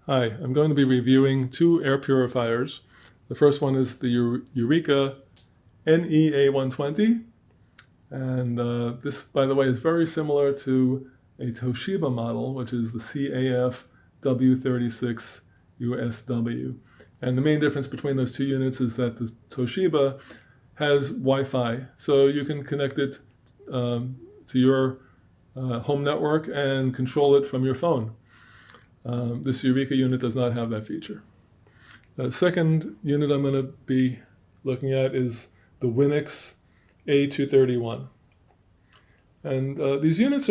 Hi, I'm going to be reviewing two air purifiers. The first one is the Eureka NE-A120, and this, by the way, is very similar to a Toshiba model, which is the CAF W36 USW. And the main difference between those two units is that the Toshiba has Wi-Fi, so you can connect it to your home network and control it from your phone. This Eureka unit does not have that feature. The second unit I'm going to be looking at is the WINIX A231. And these units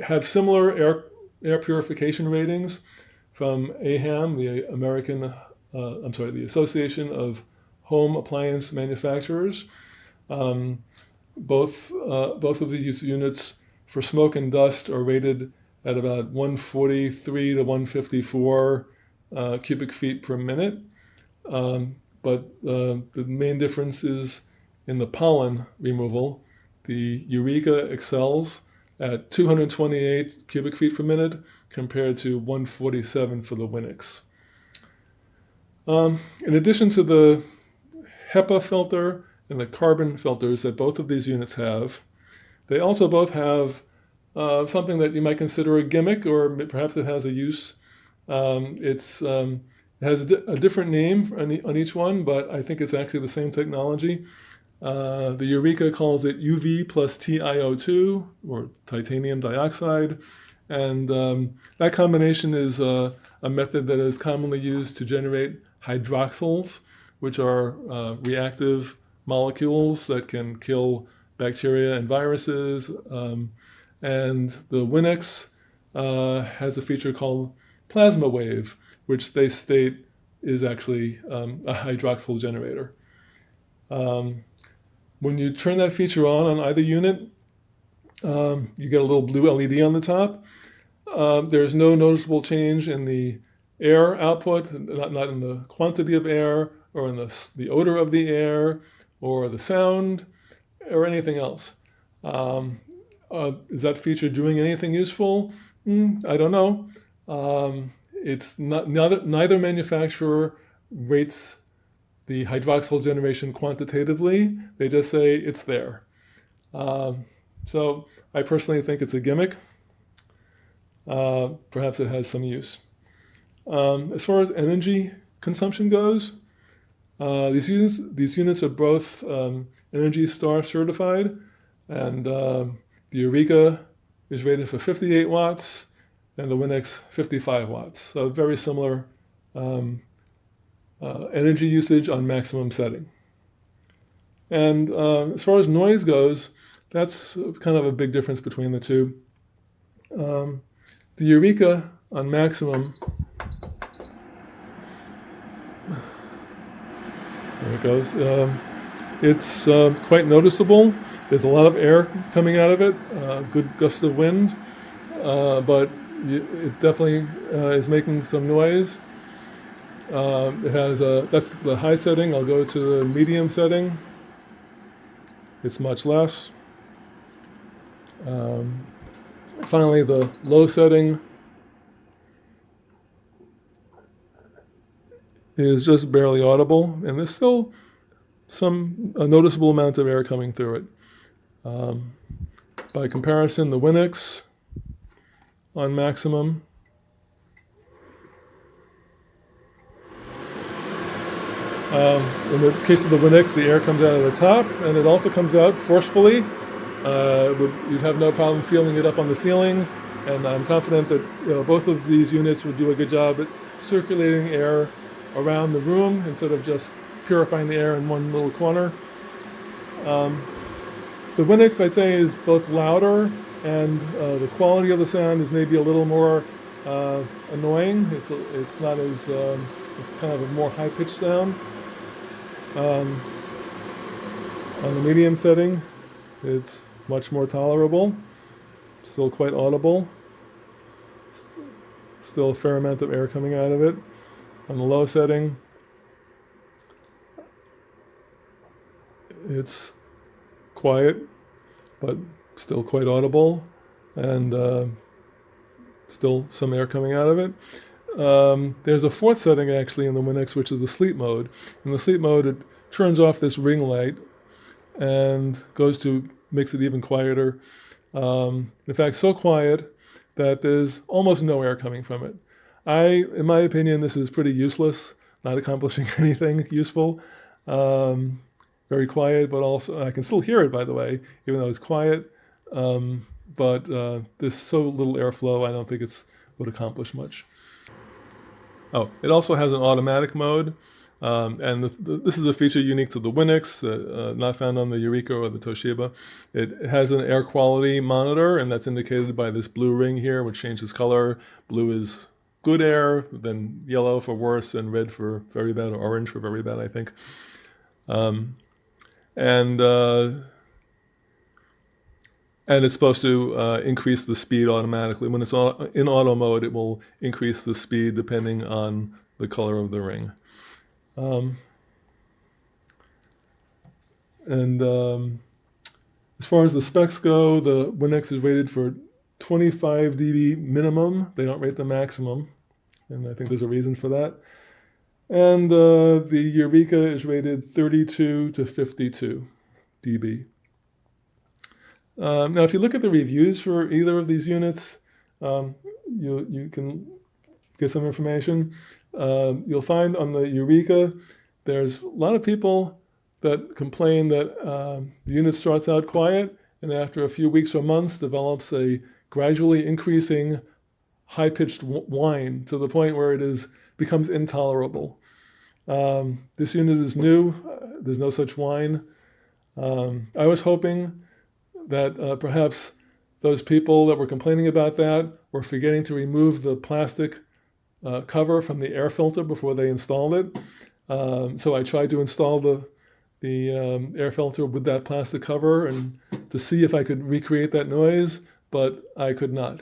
have similar air purification ratings from AHAM, the Association of Home Appliance Manufacturers. Both of these units for smoke and dust are rated at about 143 to 154 cubic feet per minute. But the main difference is in the pollen removal. The Eureka excels at 228 cubic feet per minute compared to 147 for the WINIX. In addition to the HEPA filter and the carbon filters that both of these units have, they also both have something that you might consider a gimmick, or perhaps it has a use. It has a different name on each one, but I think it's actually the same technology. The Eureka calls it UV plus TiO2, or titanium dioxide, and that combination is a method that is commonly used to generate hydroxyls, which are reactive molecules that can kill bacteria and viruses. And the WINIX has a feature called plasma wave, which they state is actually a hydroxyl generator. When you turn that feature on either unit, you get a little blue LED on the top. There's no noticeable change in the air output, not in the quantity of air, or in the odor of the air, or the sound, or anything else. Is that feature doing anything useful? I don't know. It's neither manufacturer rates the hydroxyl generation quantitatively. They just say it's there. So I personally think it's a gimmick. Perhaps it has some use. As far as energy consumption goes, these units are both Energy Star certified, and the Eureka is rated for 58 watts, and the WINIX 55 watts. So very similar energy usage on maximum setting. And as far as noise goes, that's kind of a big difference between the two. The Eureka on maximum, there it goes. It's quite noticeable. There's a lot of air coming out of it, good gust of wind, but it definitely is making some noise. It has that's the high setting. I'll go to the medium setting. It's much less. Finally, the low setting is just barely audible, and there's still a noticeable amount of air coming through it. By comparison, the WINIX on maximum in the case of the WINIX, the air comes out of the top, and it also comes out forcefully. You'd have no problem feeling it up on the ceiling, and I'm confident that both of these units would do a good job at circulating air around the room instead of just purifying the air in one little corner. The WINIX, I'd say, is both louder, and the quality of the sound is maybe a little more annoying. It's not as it's kind of a more high-pitched sound. On the medium setting, it's much more tolerable, still quite audible, still a fair amount of air coming out of it. On the low setting, it's quiet, but still quite audible, and still some air coming out of it. there's a fourth setting actually in the WINIX, which is the sleep mode. In the sleep mode, it turns off this ring light and makes it even quieter. In fact, so quiet that there's almost no air coming from it. In my opinion, this is pretty useless, not accomplishing anything useful. Very quiet, but also I can still hear it, by the way, even though it's quiet. But there's so little airflow, I don't think it would accomplish much. Oh, it also has an automatic mode, and this is a feature unique to the WINIX, not found on the Eureka or the Toshiba. It has an air quality monitor, and that's indicated by this blue ring here, which changes color. Blue is good air, then yellow for worse, and red for very bad, or orange for very bad, I think. And it's supposed to increase the speed automatically. When it's in auto mode, it will increase the speed depending on the color of the ring. As far as the specs go, the WINIX is rated for 25 dB minimum. They don't rate the maximum, and I think there's a reason for that. And the Eureka is rated 32 to 52 dB. Now, if you look at the reviews for either of these units, you can get some information. You'll find on the Eureka, there's a lot of people that complain that the unit starts out quiet and after a few weeks or months develops a gradually increasing high-pitched whine to the point where it becomes intolerable. This unit is new. There's no such whine. I was hoping that perhaps those people that were complaining about that were forgetting to remove the plastic cover from the air filter before they installed it. So I tried to install the air filter with that plastic cover and to see if I could recreate that noise, but I could not.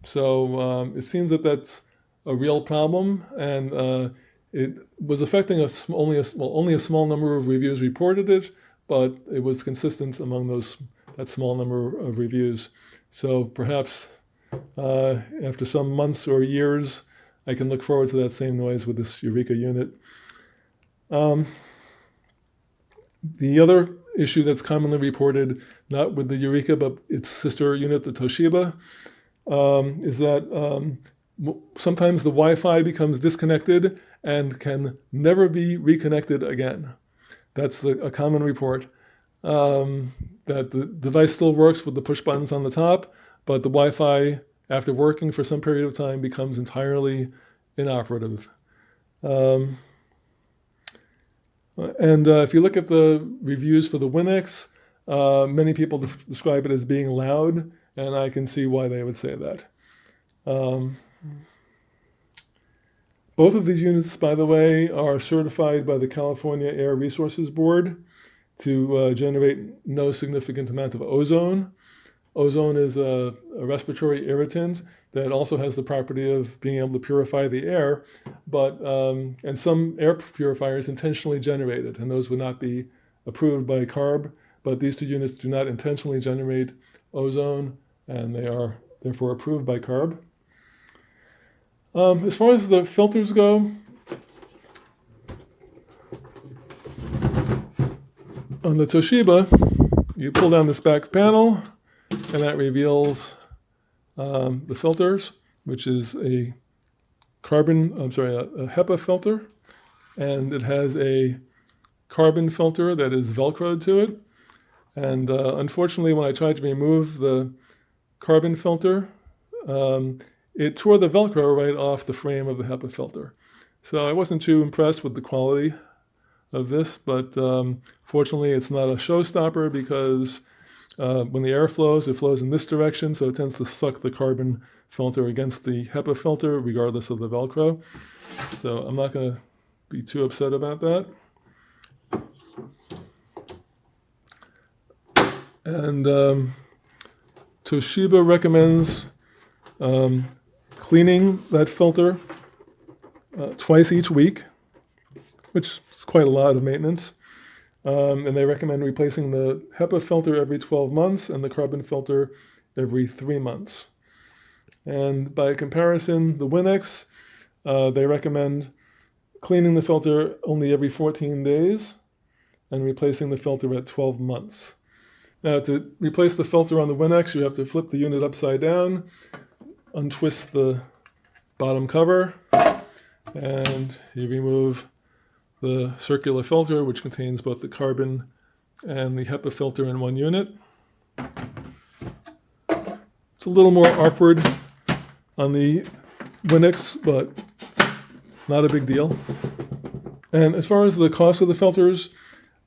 So it seems that that's a real problem, and it was affecting only a small number of reviews reported it, but it was consistent among that small number of reviews. So perhaps after some months or years, I can look forward to that same noise with this Eureka unit. The other issue that's commonly reported, not with the Eureka, but its sister unit, the Toshiba, is that sometimes the Wi-Fi becomes disconnected and can never be reconnected again. That's a common report, that the device still works with the push buttons on the top, but the Wi-Fi, after working for some period of time, becomes entirely inoperative. If you look at the reviews for the WINIX, many people describe it as being loud, and I can see why they would say that. Both of these units, by the way, are certified by the California Air Resources Board to generate no significant amount of ozone. Ozone is a respiratory irritant that also has the property of being able to purify the air, but and some air purifiers intentionally generate it, and those would not be approved by CARB, but these two units do not intentionally generate ozone, and they are therefore approved by CARB. As far as the filters go, on the Toshiba, you pull down this back panel, and that reveals the filters, which is a HEPA filter, and it has a carbon filter that is Velcroed to it. And unfortunately, when I tried to remove the carbon filter, it tore the Velcro right off the frame of the HEPA filter. So I wasn't too impressed with the quality of this, but fortunately it's not a showstopper because when the air flows, it flows in this direction, so it tends to suck the carbon filter against the HEPA filter regardless of the Velcro. So I'm not going to be too upset about that. And Toshiba recommends cleaning that filter twice each week, which is quite a lot of maintenance. And they recommend replacing the HEPA filter every 12 months and the carbon filter every 3 months. And by comparison, the WINIX, they recommend cleaning the filter only every 14 days and replacing the filter at 12 months. Now, to replace the filter on the WINIX, you have to flip the unit upside down, untwist the bottom cover, and you remove the circular filter, which contains both the carbon and the HEPA filter in one unit. It's a little more awkward on the WINIX, but not a big deal. And as far as the cost of the filters,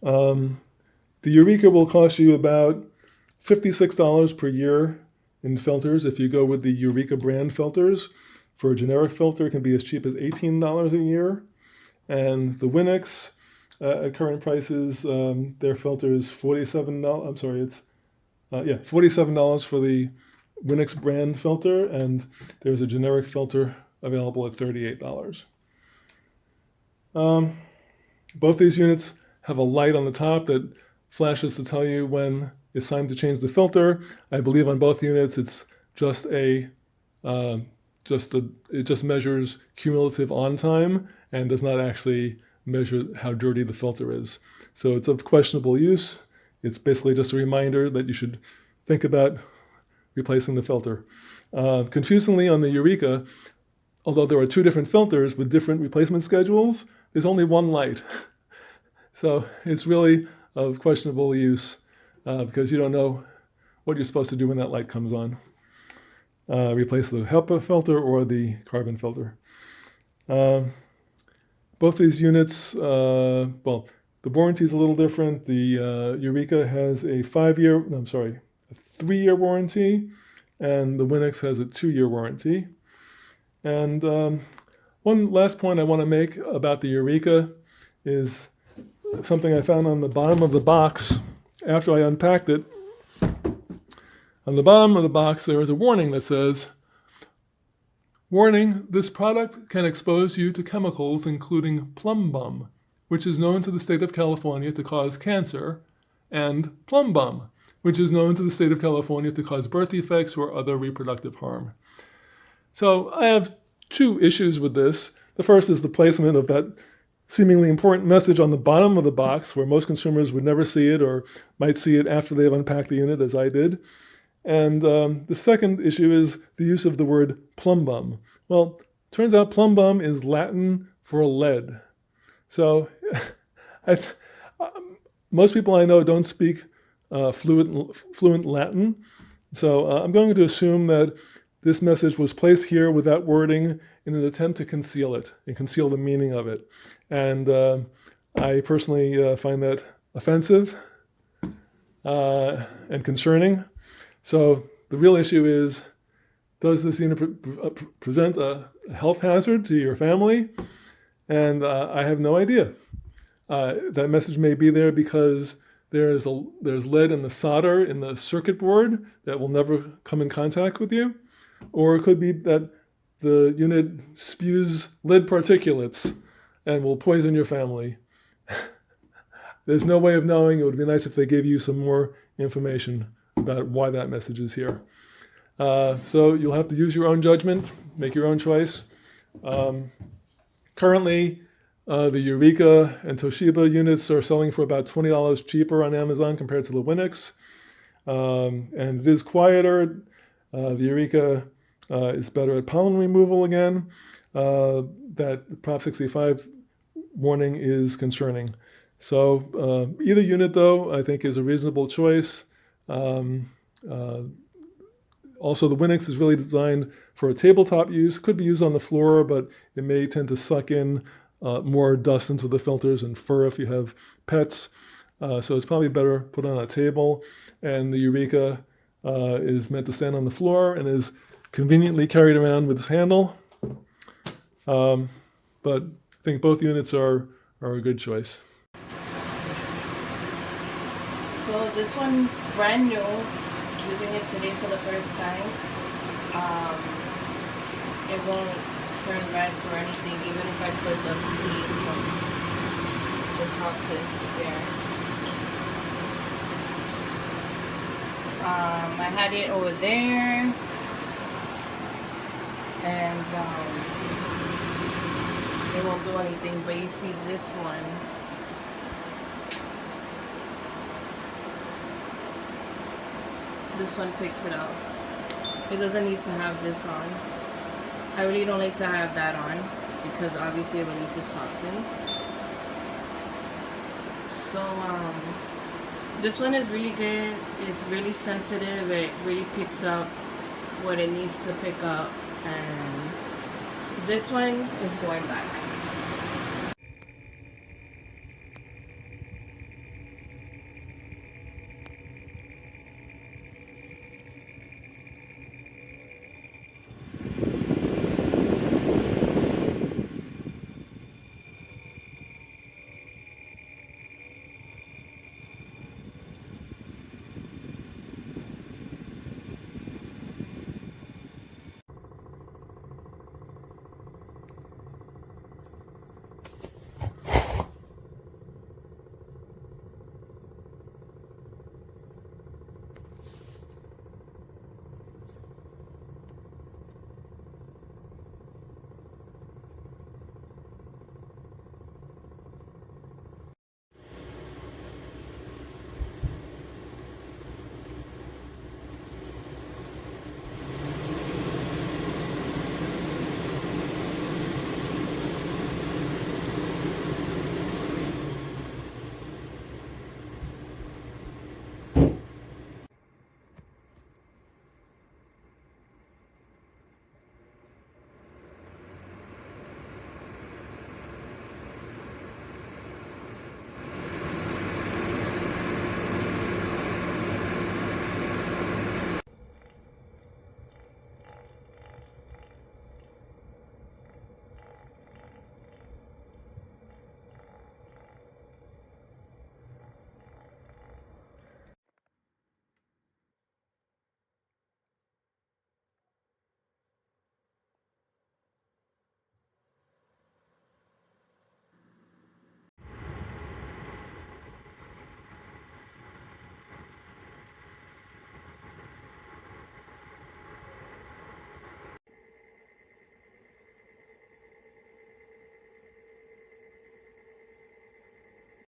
the Eureka will cost you about $56 per year in filters if you go with the Eureka brand filters. For a generic filter, it can be as cheap as $18 a year. And the WINIX, at current prices, their filter is $47. I'm sorry, it's $47 for the WINIX brand filter, and there's a generic filter available at $38. Both these units have a light on the top that flashes to tell you when it's time to change the filter. I believe on both units it's just it just measures cumulative on time and does not actually measure how dirty the filter is. So it's of questionable use. It's basically just a reminder that you should think about replacing the filter. Confusingly, on the Eureka, although there are two different filters with different replacement schedules, there's only one light. So it's really of questionable use because you don't know what you're supposed to do when that light comes on. Replace the HEPA filter or the carbon filter. Both these units, the warranty is a little different. The Eureka has a 3-year warranty, and the WINIX has a 2-year warranty. And one last point I want to make about the Eureka is something I found on the bottom of the box after I unpacked it. On the bottom of the box, there is a warning that says, "Warning, this product can expose you to chemicals including plumbum, which is known to the state of California to cause cancer, and plumbum, which is known to the state of California to cause birth defects or other reproductive harm." So I have two issues with this. The first is the placement of that seemingly important message on the bottom of the box, where most consumers would never see it or might see it after they've unpacked the unit, as I did. And the second issue is the use of the word plumbum. Well, turns out plumbum is Latin for lead. So most people I know don't speak fluent Latin. So I'm going to assume that this message was placed here with that wording in an attempt to conceal it and conceal the meaning of it. And I personally find that offensive and concerning. So the real issue is, does this unit present a health hazard to your family? And I have no idea. That message may be there because there's lead in the solder in the circuit board that will never come in contact with you. Or it could be that the unit spews lead particulates and will poison your family. There's no way of knowing. It would be nice if they gave you some more information about why that message is here. So you'll have to use your own judgment, make your own choice. Currently, the Eureka and Toshiba units are selling for about $20 cheaper on Amazon compared to the WINIX. And it is quieter. The Eureka is better at pollen removal again. That Prop 65 warning is concerning. So either unit, though, I think is a reasonable choice. Also, the WINIX is really designed for a tabletop use. It could be used on the floor, but it may tend to suck in more dust into the filters and fur if you have pets. So it's probably better put on a table. And the Eureka is meant to stand on the floor and is conveniently carried around with this handle. But I think both units are a good choice. So this one, brand new, using it today for the first time. It won't turn red for anything, even if I put the heat from the toxins there. I had it over there. and it won't do anything. But you see this one, picks it up. It doesn't need to have this on. I really don't like to have that on because obviously it releases toxins. So this one is really good. It's really sensitive. It really picks up what it needs to pick up, and this one is going back.